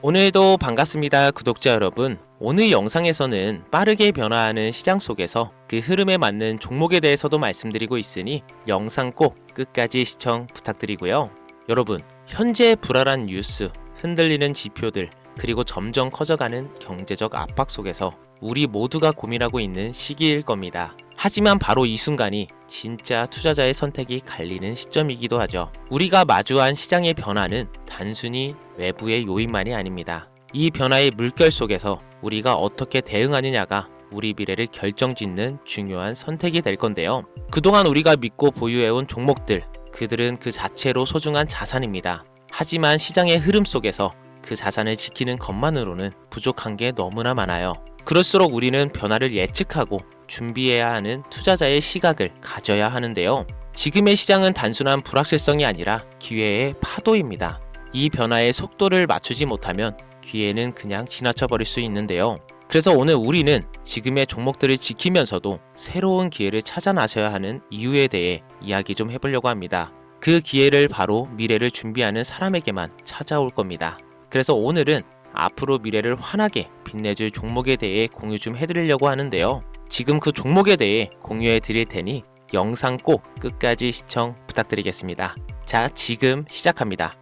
오늘도 반갑습니다, 구독자 여러분. 오늘 영상에서는 빠르게 변화하는 시장 속에서 그 흐름에 맞는 종목에 대해서도 말씀드리고 있으니 영상 꼭 끝까지 시청 부탁드리고요. 여러분, 현재 불안한 뉴스, 흔들리는 지표들, 그리고 점점 커져가는 경제적 압박 속에서 우리 모두가 고민하고 있는 시기일 겁니다. 하지만 바로 이 순간이 진짜 투자자의 선택이 갈리는 시점이기도 하죠. 우리가 마주한 시장의 변화는 단순히 외부의 요인만이 아닙니다. 이 변화의 물결 속에서 우리가 어떻게 대응하느냐가 우리 미래를 결정짓는 중요한 선택이 될 건데요. 그동안 우리가 믿고 보유해온 종목들, 그들은 그 자체로 소중한 자산입니다. 하지만 시장의 흐름 속에서 그 자산을 지키는 것만으로는 부족한 게 너무나 많아요. 그럴수록 우리는 변화를 예측하고 준비해야 하는 투자자의 시각을 가져야 하는데요. 지금의 시장은 단순한 불확실성이 아니라 기회의 파도입니다. 이 변화의 속도를 맞추지 못하면 기회는 그냥 지나쳐 버릴 수 있는데요. 그래서 오늘 우리는 지금의 종목들을 지키면서도 새로운 기회를 찾아 나서야 하는 이유에 대해 이야기 좀 해보려고 합니다. 그 기회를 바로 미래를 준비하는 사람에게만 찾아올 겁니다. 그래서 오늘은 앞으로 미래를 환하게 빛내줄 종목에 대해 공유 좀 해드리려고 하는데요. 지금 그 종목에 대해 공유해 드릴 테니 영상 꼭 끝까지 시청 부탁드리겠습니다. 자, 지금 시작합니다.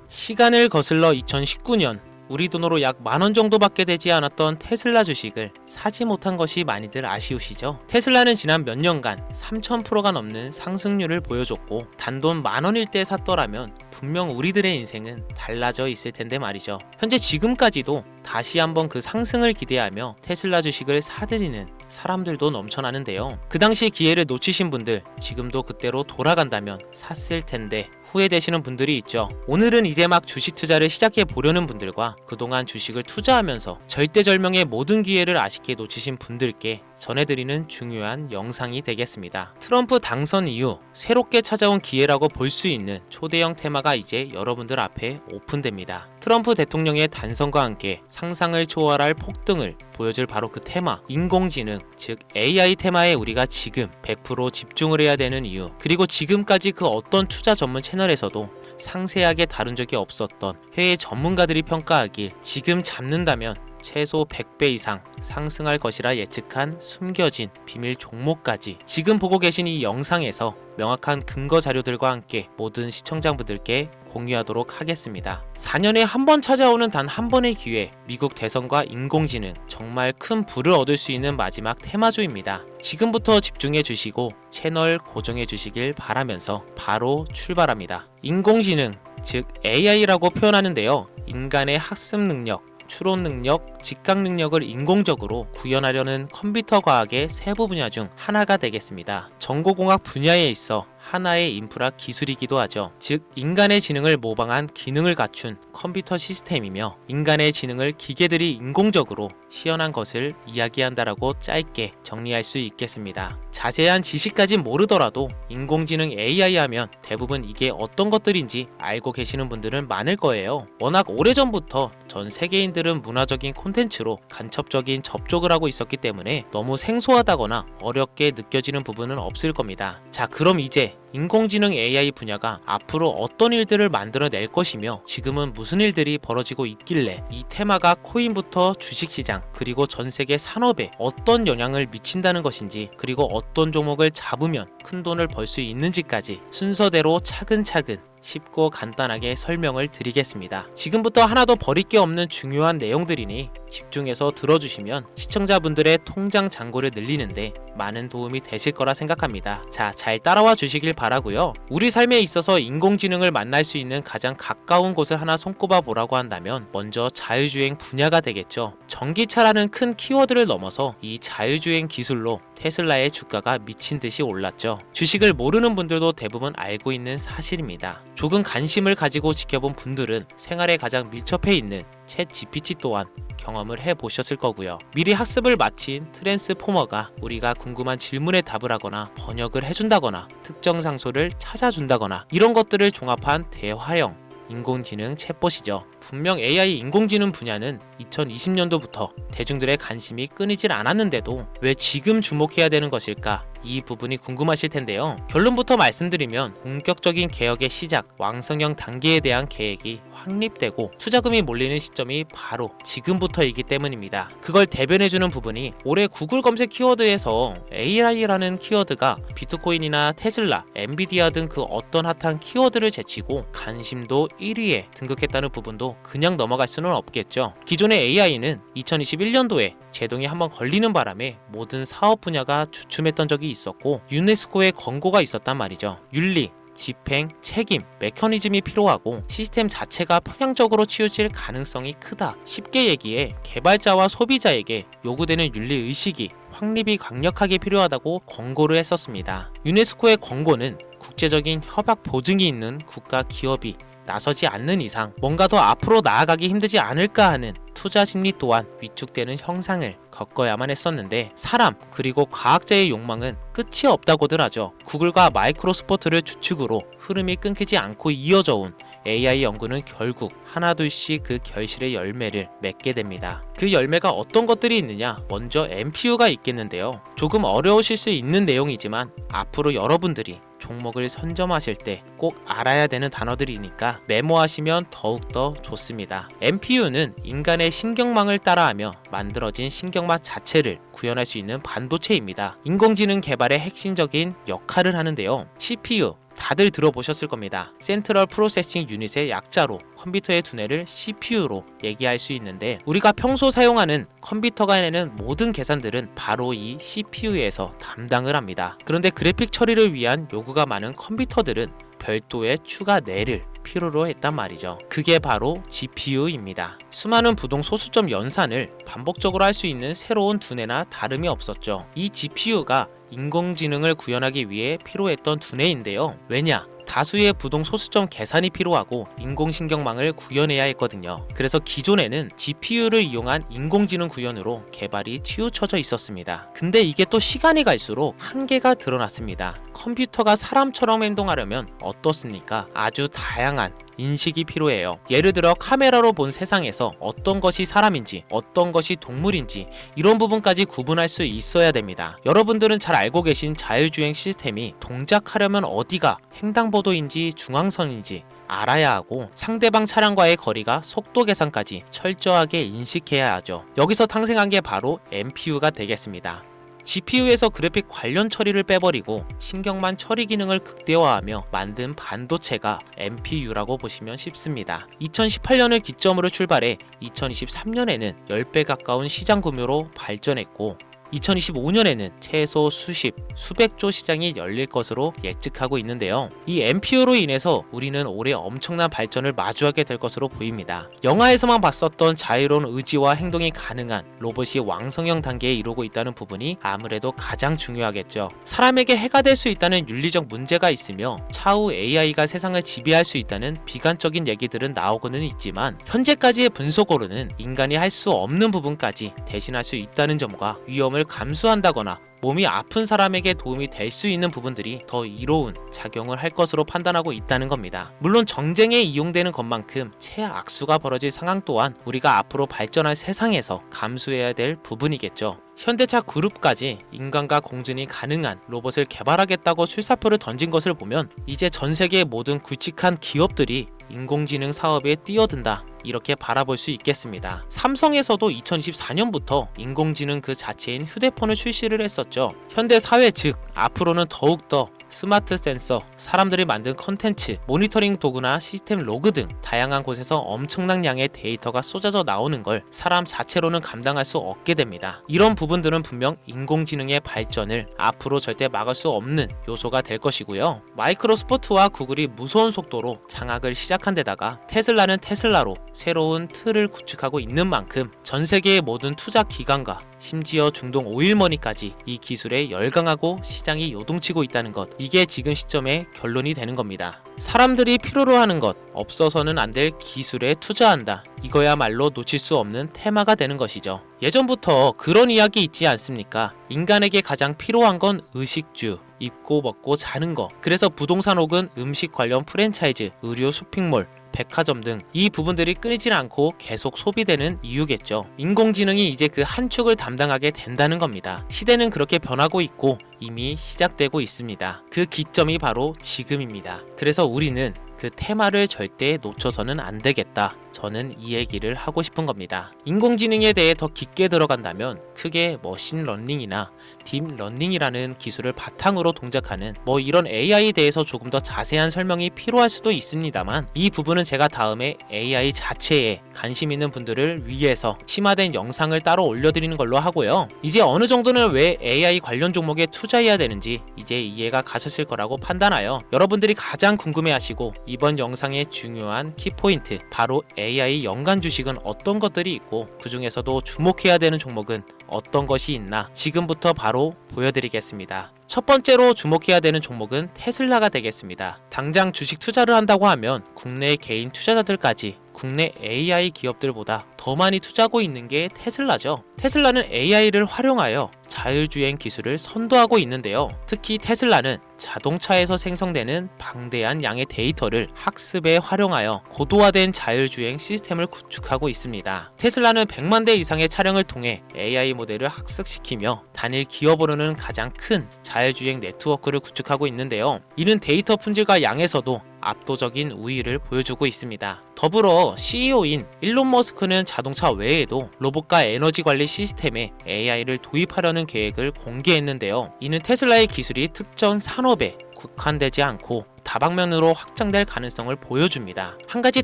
시간을 거슬러 2019년 우리 돈으로 약 10,000원 정도밖에 되지 않았던 테슬라 주식을 사지 못한 것이 많이들 아쉬우시죠? 테슬라는 지난 몇 년간 3000%가 넘는 상승률을 보여줬고 단돈 10,000원일 때 샀더라면 분명 우리들의 인생은 달라져 있을 텐데 말이죠. 현재 지금까지도 다시 한번 그 상승을 기대하며 테슬라 주식을 사들이는 사람들도 넘쳐나는데요. 그 당시 기회를 놓치신 분들, 지금도 그때로 돌아간다면 샀을 텐데 후회되시는 분들이 있죠. 오늘은 이제 막 주식 투자를 시작해 보려는 분들과 그동안 주식을 투자하면서 절대절명의 모든 기회를 아쉽게 놓치신 분들께 전해드리는 중요한 영상이 되겠습니다. 트럼프 당선 이후 새롭게 찾아온 기회라고 볼 수 있는 초대형 테마가 이제 여러분들 앞에 오픈됩니다. 트럼프 대통령의 단선과 함께 상상을 초월할 폭등을 보여줄 바로 그 테마, 인공지능, 즉 AI 테마에 우리가 지금 100% 집중을 해야 되는 이유, 그리고 지금까지 그 어떤 투자 전문 채널에서도 상세하게 다룬 적이 없었던 해외 전문가들이 평가하길 지금 잡는다면 최소 100배 이상 상승할 것이라 예측한 숨겨진 비밀 종목까지 지금 보고 계신 이 영상에서 명확한 근거 자료들과 함께 모든 시청자분들께 공유하도록 하겠습니다. 4년에 한 번 찾아오는 단 한 번의 기회, 미국 대선과 인공지능, 정말 큰 부를 얻을 수 있는 마지막 테마주입니다. 지금부터 집중해 주시고 채널 고정해 주시길 바라면서 바로 출발합니다. 인공지능, 즉 AI라고 표현하는데요. 인간의 학습 능력, 추론 능력, 직각 능력을 인공적으로 구현하려는 컴퓨터 과학의 세부 분야 중 하나가 되겠습니다. 정보공학 분야에 있어 하나의 인프라 기술이기도 하죠. 즉 인간의 지능을 모방한 기능을 갖춘 컴퓨터 시스템이며 인간의 지능을 기계들이 인공적으로 시연한 것을 이야기한다라고 짧게 정리할 수 있겠습니다. 자세한 지식까지 모르더라도 인공지능 AI 하면 대부분 이게 어떤 것들인지 알고 계시는 분들은 많을 거예요. 워낙 오래전부터 전 세계인들은 문화적인 콘텐츠로 간접적인 접촉을 하고 있었기 때문에 너무 생소하다거나 어렵게 느껴지는 부분은 없을 겁니다. 자, 그럼 이제 인공지능 AI 분야가 앞으로 어떤 일들을 만들어낼 것이며 지금은 무슨 일들이 벌어지고 있길래 이 테마가 코인부터 주식시장 그리고 전 세계 산업에 어떤 영향을 미친다는 것인지, 그리고 어떤 종목을 잡으면 큰 돈을 벌 수 있는지까지 순서대로 차근차근 쉽고 간단하게 설명을 드리겠습니다. 지금부터 하나도 버릴 게 없는 중요한 내용들이니 집중해서 들어주시면 시청자분들의 통장 잔고를 늘리는데 많은 도움이 되실 거라 생각합니다. 자, 잘 따라와 주시길 바라고요. 우리 삶에 있어서 인공지능을 만날 수 있는 가장 가까운 곳을 하나 손꼽아 보라고 한다면 먼저 자율주행 분야가 되겠죠. 전기차라는 큰 키워드를 넘어서 이 자율주행 기술로 테슬라의 주가가 미친 듯이 올랐죠. 주식을 모르는 분들도 대부분 알고 있는 사실입니다. 조금 관심을 가지고 지켜본 분들은 생활에 가장 밀접해 있는 챗 GPT 또한 경험을 해보셨을 거고요. 미리 학습을 마친 트랜스포머가 우리가 궁금한 질문에 답을 하거나 번역을 해준다거나 특정 장소를 찾아준다거나 이런 것들을 종합한 대화형 인공지능 챗봇이죠. 분명 AI 인공지능 분야는 2020년도부터 대중들의 관심이 끊이질 않았는데도 왜 지금 주목해야 되는 것일까? 이 부분이 궁금하실 텐데요. 결론부터 말씀드리면 본격적인 개혁의 시작, 왕성형 단계에 대한 계획이 확립되고 투자금이 몰리는 시점이 바로 지금부터이기 때문입니다. 그걸 대변해주는 부분이 올해 구글 검색 키워드에서 AI라는 키워드가 비트코인이나 테슬라, 엔비디아 등 그 어떤 핫한 키워드를 제치고 관심도 1위에 등극했다는 부분도 그냥 넘어갈 수는 없겠죠. 기존의 AI는 2021년도에 제동이 한번 걸리는 바람에 모든 사업 분야가 주춤했던 적이 있었고 유네스코의 권고가 있었단 말이죠. 윤리, 집행, 책임, 메커니즘이 필요하고 시스템 자체가 평양적으로 치우칠 가능성이 크다. 쉽게 얘기해 개발자와 소비자에게 요구되는 윤리의식이 확립이 강력하게 필요하다고 권고를 했었습니다. 유네스코의 권고는 국제적인 협약 보증이 있는 국가 기업이 나서지 않는 이상 뭔가 더 앞으로 나아가기 힘들지 않을까 하는 투자 심리 또한 위축되는 형상을 겪어야만 했었는데 사람 그리고 과학자의 욕망은 끝이 없다고들 하죠. 구글과 마이크로소프트를 주축으로 흐름이 끊기지 않고 이어져 온 AI 연구는 결국 하나둘씩 그 결실의 열매를 맺게 됩니다. 그 열매가 어떤 것들이 있느냐? 먼저 NPU가 있겠는데요. 조금 어려우실 수 있는 내용이지만 앞으로 여러분들이 종목을 선점하실 때 꼭 알아야 되는 단어들이니까 메모하시면 더욱더 좋습니다. NPU는 인간의 신경망을 따라하며 만들어진 신경망 자체를 구현할 수 있는 반도체입니다. 인공지능 개발의 핵심적인 역할을 하는데요. CPU 다들 들어보셨을 겁니다. 센트럴 프로세싱 유닛의 약자로 컴퓨터의 두뇌를 CPU로 얘기할 수 있는데 우리가 평소 사용하는 컴퓨터가 해내는 모든 계산들은 바로 이 CPU에서 담당을 합니다. 그런데 그래픽 처리를 위한 요구가 많은 컴퓨터들은 별도의 추가 뇌를 필요로 했단 말이죠. 그게 바로 GPU입니다. 수많은 부동 소수점 연산을 반복적으로 할 수 있는 새로운 두뇌나 다름이 없었죠. 이 GPU가 인공지능을 구현하기 위해 필요했던 두뇌인데요. 왜냐? 다수의 부동 소수점 계산이 필요하고 인공신경망을 구현해야 했거든요. 그래서 기존에는 GPU를 이용한 인공지능 구현으로 개발이 치우쳐져 있었습니다. 근데 이게 또 시간이 갈수록 한계가 드러났습니다. 컴퓨터가 사람처럼 행동하려면 어떻습니까? 아주 다양한 인식이 필요해요. 예를 들어 카메라로 본 세상에서 어떤 것이 사람인지 어떤 것이 동물인지 이런 부분까지 구분할 수 있어야 됩니다. 여러분들은 잘 알고 계신 자율주행 시스템이 동작하려면 어디가 횡단보도인지 중앙선인지 알아야 하고 상대방 차량과의 거리가 속도 계산까지 철저하게 인식해야 하죠. 여기서 탄생한 게 바로 NPU가 되겠습니다. GPU에서 그래픽 관련 처리를 빼버리고 신경만 처리 기능을 극대화하며 만든 반도체가 NPU라고 보시면 쉽습니다. 2018년을 기점으로 출발해 2023년에는 10배 가까운 시장 규모로 발전했고 2025년에는 최소 수백조 시장이 열릴 것으로 예측하고 있는데요. 이 NPU로 인해서 우리는 올해 엄청난 발전을 마주하게 될 것으로 보입니다. 영화에서만 봤었던 자유로운 의지와 행동이 가능한 로봇이 왕성형 단계에 이르고 있다는 부분이 아무래도 가장 중요하겠죠. 사람에게 해가 될 수 있다는 윤리적 문제가 있으며 차후 AI가 세상을 지배할 수 있다는 비관적인 얘기들은 나오고는 있지만 현재까지의 분석으로는 인간이 할 수 없는 부분까지 대신할 수 있다는 점과 위험을 감수한다거나 몸이 아픈 사람에게 도움이 될 수 있는 부분들이 더 이로운 작용을 할 것으로 판단하고 있다는 겁니다. 물론 정쟁에 이용되는 것만큼 최악수가 벌어질 상황 또한 우리가 앞으로 발전할 세상에서 감수해야 될 부분이겠죠. 현대차 그룹까지 인간과 공존이 가능한 로봇을 개발하겠다고 출사표를 던진 것을 보면 이제 전 세계의 모든 굵직한 기업들이 인공지능 사업에 뛰어든다 이렇게 바라볼 수 있겠습니다. 삼성에서도 2024년부터 인공지능 그 자체인 휴대폰을 출시를 했었죠. 현대 사회 즉 앞으로는 더욱더 스마트 센서, 사람들이 만든 컨텐츠, 모니터링 도구나 시스템 로그 등 다양한 곳에서 엄청난 양의 데이터가 쏟아져 나오는 걸 사람 자체로는 감당할 수 없게 됩니다. 이런 부분들은 분명 인공지능의 발전을 앞으로 절대 막을 수 없는 요소가 될 것이고요. 마이크로소프트와 구글이 무서운 속도로 장악을 시작한 데다가 테슬라는 테슬라로 새로운 틀을 구축하고 있는 만큼 전 세계의 모든 투자 기관과 심지어 중동 오일머니까지 이 기술에 열광하고 시장이 요동치고 있다는 것, 이게 지금 시점의 결론이 되는 겁니다. 사람들이 필요로 하는 것, 없어서는 안 될 기술에 투자한다. 이거야말로 놓칠 수 없는 테마가 되는 것이죠. 예전부터 그런 이야기 있지 않습니까? 인간에게 가장 필요한 건 의식주, 입고 먹고 자는 거. 그래서 부동산 혹은 음식 관련 프랜차이즈, 의료 쇼핑몰, 백화점 등 이 부분들이 끊이질 않고 계속 소비되는 이유겠죠. 인공지능이 이제 그 한 축을 담당하게 된다는 겁니다. 시대는 그렇게 변하고 있고 이미 시작되고 있습니다. 그 기점이 바로 지금입니다. 그래서 우리는 그 테마를 절대 놓쳐서는 안 되겠다. 저는 이 얘기를 하고 싶은 겁니다. 인공지능에 대해 더 깊게 들어간다면 크게 머신러닝이나 딥러닝이라는 기술을 바탕으로 동작하는 이런 AI에 대해서 조금 더 자세한 설명이 필요할 수도 있습니다만 이 부분은 제가 다음에 AI 자체에 관심 있는 분들을 위해서 심화된 영상을 따로 올려드리는 걸로 하고요. 이제 어느 정도는 왜 AI 관련 종목에 투자해야 되는지 이제 이해가 가셨을 거라고 판단하여 여러분들이 가장 궁금해하시고 이번 영상의 중요한 키포인트 바로 AI 연간 주식은 어떤 것들이 있고 그 중에서도 주목해야 되는 종목은 어떤 것이 있나 지금부터 바로 보여드리겠습니다. 첫 번째로 주목해야 되는 종목은 테슬라가 되겠습니다. 당장 주식 투자를 한다고 하면 국내 개인 투자자들까지 국내 AI 기업들보다 더 많이 투자하고 있는 게 테슬라죠. 테슬라는 AI를 활용하여 자율주행 기술을 선도하고 있는데요. 특히 테슬라는 자동차에서 생성되는 방대한 양의 데이터를 학습에 활용하여 고도화된 자율주행 시스템을 구축하고 있습니다. 테슬라는 100만 대 이상의 차량을 통해 AI 모델을 학습시키며 단일 기업으로는 가장 큰 자율주행 네트워크를 구축하고 있는데요. 이는 데이터 품질과 양에서도 압도적인 우위를 보여주고 있습니다. 더불어 CEO인 일론 머스크는 자동차 외에도 로봇과 에너지 관리 시스템에 AI를 도입하려는 계획을 공개했는데요. 이는 테슬라의 기술이 특정 산업에 국한되지 않고 다방면으로 확장될 가능성을 보여줍니다. 한 가지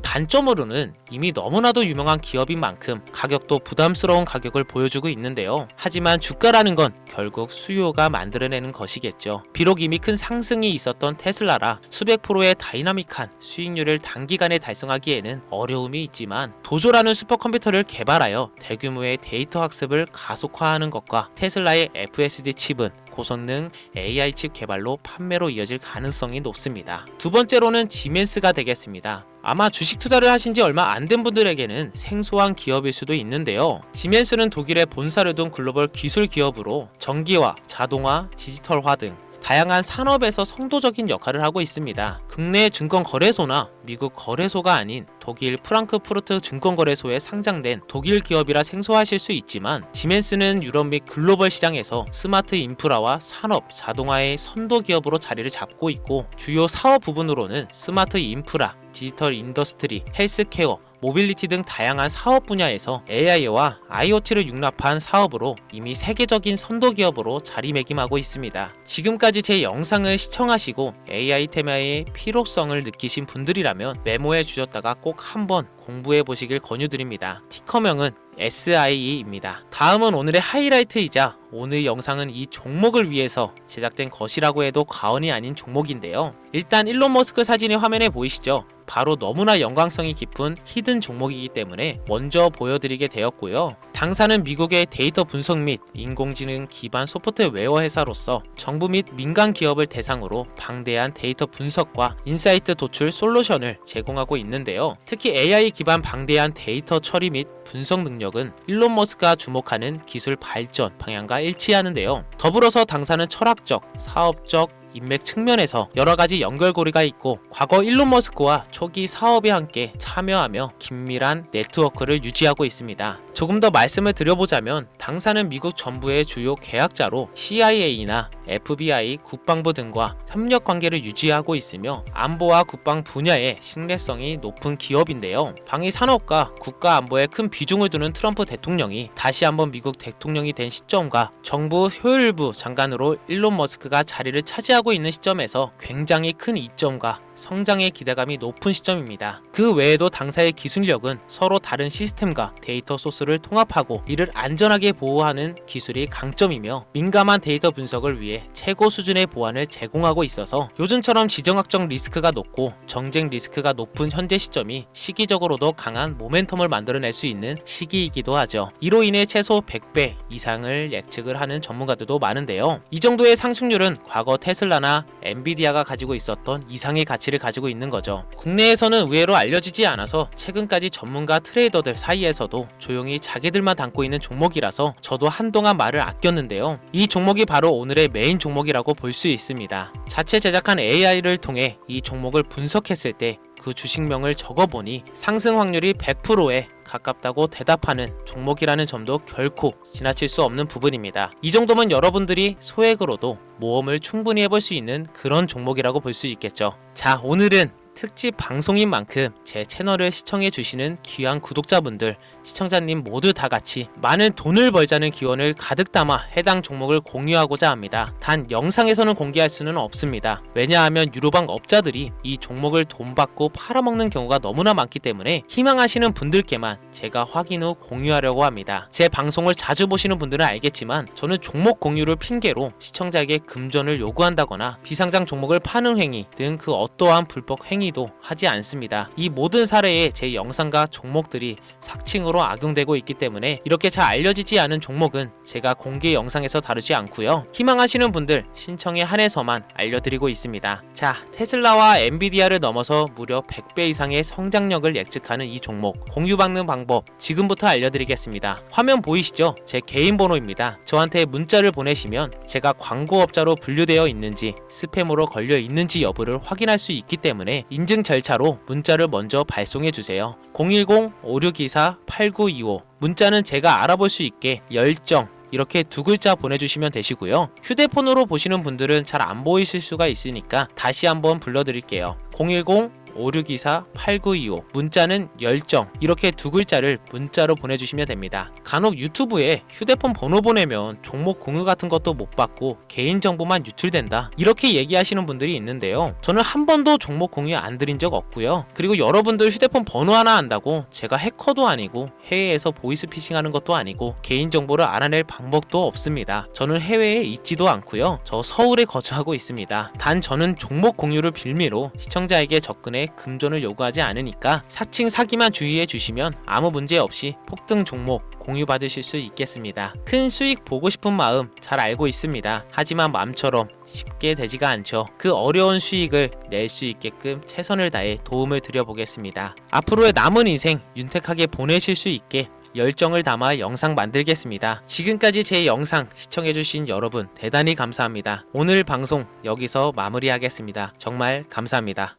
단점으로는 이미 너무나도 유명한 기업인 만큼 가격도 부담스러운 가격을 보여주고 있는데요. 하지만 주가라는 건 결국 수요가 만들어내는 것이겠죠. 비록 이미 큰 상승이 있었던 테슬라라 수백 프로의 다이나믹한 수익률을 단기간에 달성하기에는 어려움이 있지만 도조라는 슈퍼컴퓨터를 개발하여 대규모의 데이터 학습을 가속화하는 것과 테슬라의 FSD 칩은 고성능 AI 칩 개발로 판매로 이어질 가능성이 높습니다. 두 번째로는 지멘스가 되겠습니다. 아마 주식 투자를 하신 지 얼마 안 된 분들에게는 생소한 기업일 수도 있는데요. 지멘스는 독일의 본사를 둔 글로벌 기술 기업으로 전기화, 자동화, 디지털화 등 다양한 산업에서 선도적인 역할을 하고 있습니다. 국내 증권거래소나 미국 거래소가 아닌 독일 프랑크푸르트 증권거래소에 상장된 독일 기업이라 생소하실 수 있지만 지멘스는 유럽 및 글로벌 시장에서 스마트 인프라와 산업, 자동화의 선도 기업으로 자리를 잡고 있고 주요 사업 부분으로는 스마트 인프라, 디지털 인더스트리, 헬스케어, 모빌리티 등 다양한 사업 분야에서 AI와 IoT를 융합한 사업으로 이미 세계적인 선도 기업으로 자리매김하고 있습니다. 지금까지 제 영상을 시청하시고 AI 테마의 필요성을 느끼신 분들이라면 메모해 주셨다가 꼭 한번 공부해 보시길 권유드립니다. 티커명은 SIE입니다. 다음은 오늘의 하이라이트이자 오늘 영상은 이 종목을 위해서 제작된 것이라고 해도 과언이 아닌 종목인데요. 일단 일론 머스크 사진이 화면에 보이시죠? 바로 너무나 연관성이 깊은 히든 종목이기 때문에 먼저 보여드리게 되었고요. 당사는 미국의 데이터 분석 및 인공지능 기반 소프트웨어 회사로서 정부 및 민간 기업을 대상으로 방대한 데이터 분석과 인사이트 도출 솔루션을 제공하고 있는데요. 특히 AI 기반 방대한 데이터 처리 및 분석 능력은 일론 머스크가 주목하는 기술 발전 방향과 일치하는데요. 더불어서 당사는 철학적, 사업적, 인맥 측면에서 여러가지 연결고리가 있고 과거 일론 머스크와 초기 사업에 함께 참여하며 긴밀한 네트워크를 유지하고 있습니다. 조금 더 말씀을 드려보자면 당사는 미국 정부의 주요 계약자로 CIA나 FBI, 국방부 등과 협력 관계를 유지하고 있으며 안보와 국방 분야의 신뢰성이 높은 기업인데요. 방위 산업과 국가 안보에 큰 비중을 두는 트럼프 대통령이 다시 한번 미국 대통령이 된 시점과 정부 효율부 장관으로 일론 머스크가 자리를 차지하고 있는 시점에서 굉장히 큰 이점과 성장의 기대감이 높은 시점입니다. 그 외에도 당사의 기술력은 서로 다른 시스템과 데이터 소스를 통합하고 이를 안전하게 보호하는 기술이 강점이며 민감한 데이터 분석을 위해 최고 수준의 보안을 제공하고 있어서 요즘처럼 지정학적 리스크가 높고 정쟁 리스크가 높은 현재 시점이 시기적으로도 강한 모멘텀을 만들어낼 수 있는 시기이기도 하죠. 이로 인해 최소 100배 이상을 예측을 하는 전문가들도 많은데요. 이 정도의 상승률은 과거 테슬라나 엔비디아가 가지고 있었던 이상의 가치를 가지고 있는 거죠. 국내에서는 의외로 알려지지 않아서 최근까지 전문가 트레이더들 사이에서도 조용히 자기들만 담고 있는 종목이라서 저도 한동안 말을 아꼈는데요. 이 종목이 바로 오늘의 메인 종목이라고 볼 수 있습니다. 자체 제작한 AI를 통해 이 종목을 분석했을 때 그 주식명을 적어보니 상승 확률이 100%에 가깝다고 대답하는 종목이라는 점도 결코 지나칠 수 없는 부분입니다. 이 정도면 여러분들이 소액으로도 모험을 충분히 해볼 수 있는 그런 종목이라고 볼 수 있겠죠. 자, 오늘은 특집 방송인 만큼 제 채널을 시청해 주시는 귀한 구독자분들, 시청자님 모두 다 같이 많은 돈을 벌자는 기원을 가득 담아 해당 종목을 공유하고자 합니다. 단 영상에서는 공개할 수는 없습니다. 왜냐하면 유로방 업자들이 이 종목을 돈 받고 팔아먹는 경우가 너무나 많기 때문에 희망하시는 분들께만 제가 확인 후 공유하려고 합니다. 제 방송을 자주 보시는 분들은 알겠지만 저는 종목 공유를 핑계로 시청자에게 금전을 요구한다거나 비상장 종목을 파는 행위 등 그 어떠한 불법 행위도 하지 않습니다. 이 모든 사례에 제 영상과 종목들이 삭칭으로 악용되고 있기 때문에 이렇게 잘 알려지지 않은 종목은 제가 공개 영상에서 다루지 않고요. 희망하시는 분들 신청에 한해서만 알려드리고 있습니다. 자, 테슬라와 엔비디아를 넘어서 무려 100배 이상의 성장력을 예측하는 이 종목 공유받는 방법 지금부터 알려드리겠습니다. 화면 보이시죠? 제 개인 번호입니다. 저한테 문자를 보내시면 제가 광고업자로 분류되어 있는지 스팸으로 걸려 있는지 여부를 확인할 수 있기 때문에 인증 절차로 문자를 먼저 발송해 주세요. 010-5624-8925 문자는 제가 알아볼 수 있게 열정 이렇게 두 글자 보내주시면 되시고요. 휴대폰으로 보시는 분들은 잘 안 보이실 수가 있으니까 다시 한번 불러드릴게요. 010-5624-8925 문자는 열정 이렇게 두 글자를 문자로 보내주시면 됩니다. 간혹 유튜브에 휴대폰 번호 보내면 종목 공유 같은 것도 못 받고 개인정보만 유출된다 이렇게 얘기하시는 분들이 있는데요. 저는 한 번도 종목 공유 안 드린 적 없고요. 그리고 여러분들 휴대폰 번호 하나 안다고 제가 해커도 아니고 해외에서 보이스피싱 하는 것도 아니고 개인정보를 알아낼 방법도 없습니다. 저는 해외에 있지도 않고요. 저 서울에 거주하고 있습니다. 단 저는 종목 공유를 빌미로 시청자에게 접근해 금전을 요구하지 않으니까 사칭 사기만 주의해 주시면 아무 문제 없이 폭등 종목 공유받으실 수 있겠습니다. 큰 수익 보고 싶은 마음 잘 알고 있습니다. 하지만 마음처럼 쉽게 되지가 않죠. 그 어려운 수익을 낼 수 있게끔 최선을 다해 도움을 드려보겠습니다. 앞으로의 남은 인생 윤택하게 보내실 수 있게 열정을 담아 영상 만들겠습니다. 지금까지 제 영상 시청해주신 여러분 대단히 감사합니다. 오늘 방송 여기서 마무리하겠습니다. 정말 감사합니다.